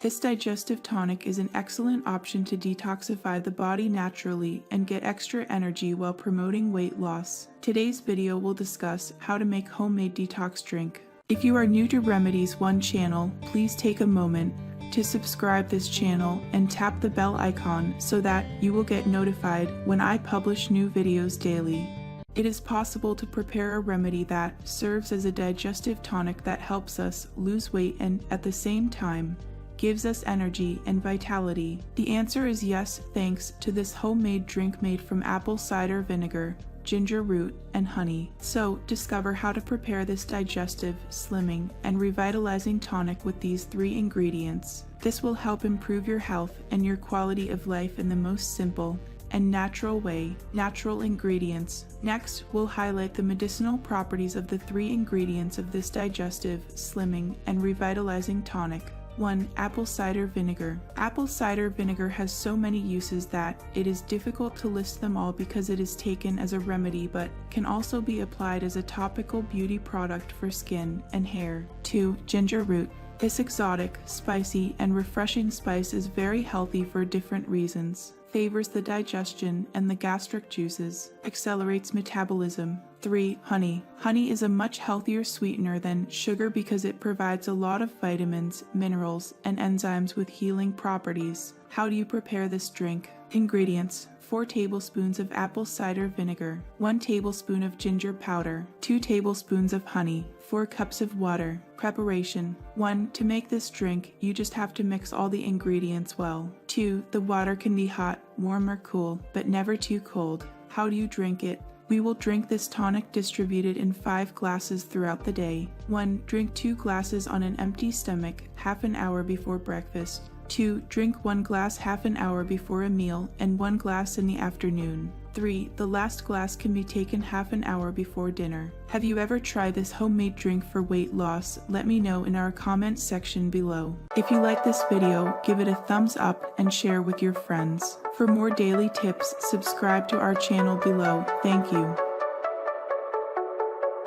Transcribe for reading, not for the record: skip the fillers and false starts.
This digestive tonic is an excellent option to detoxify the body naturally and get extra energy while promoting weight loss. Today's video will discuss how to make homemade detox drink. If you are new to Remedies One channel, please take a moment to subscribe this channel and tap the bell icon so that you will get notified when I publish new videos daily. It is possible to prepare a remedy that serves as a digestive tonic that helps us lose weight and at the same time gives us energy and vitality. The answer is yes, thanks to this homemade drink made from apple cider vinegar, ginger root, and honey. So, discover how to prepare this digestive, slimming, and revitalizing tonic with these 3 ingredients. This will help improve your health and your quality of life in the most simple and natural way. Natural ingredients. Next, we'll highlight the medicinal properties of the 3 ingredients of this digestive, slimming, and revitalizing tonic. 1. Apple cider vinegar. Apple cider vinegar has so many uses that it is difficult to list them all because it is taken as a remedy but can also be applied as a topical beauty product for skin and hair. 2. Ginger root. This exotic, spicy, and refreshing spice is very healthy for different reasons. Favors the digestion and the gastric juices. Accelerates metabolism. 3. Honey. Honey is a much healthier sweetener than sugar because it provides a lot of vitamins, minerals, and enzymes with healing properties. How do you prepare this drink? Ingredients: 4 tablespoons of apple cider vinegar, 1 tablespoon of ginger powder, 2 tablespoons of honey, 4 cups of water. Preparation: 1. To make this drink, you just have to mix all the ingredients well. 2. The water can be hot, warm, or cool, but never too cold. How do you drink it? We will drink this tonic distributed in 5 glasses throughout the day. 1. Drink 2 glasses on an empty stomach, half an hour before breakfast. 2. Drink 1 glass half an hour before a meal and 1 glass in the afternoon. 3. The last glass can be taken half an hour before dinner. Have you ever tried this homemade drink for weight loss? Let me know in our comment section below. If you like this video, give it a thumbs up and share with your friends. For more daily tips, subscribe to our channel below. Thank you.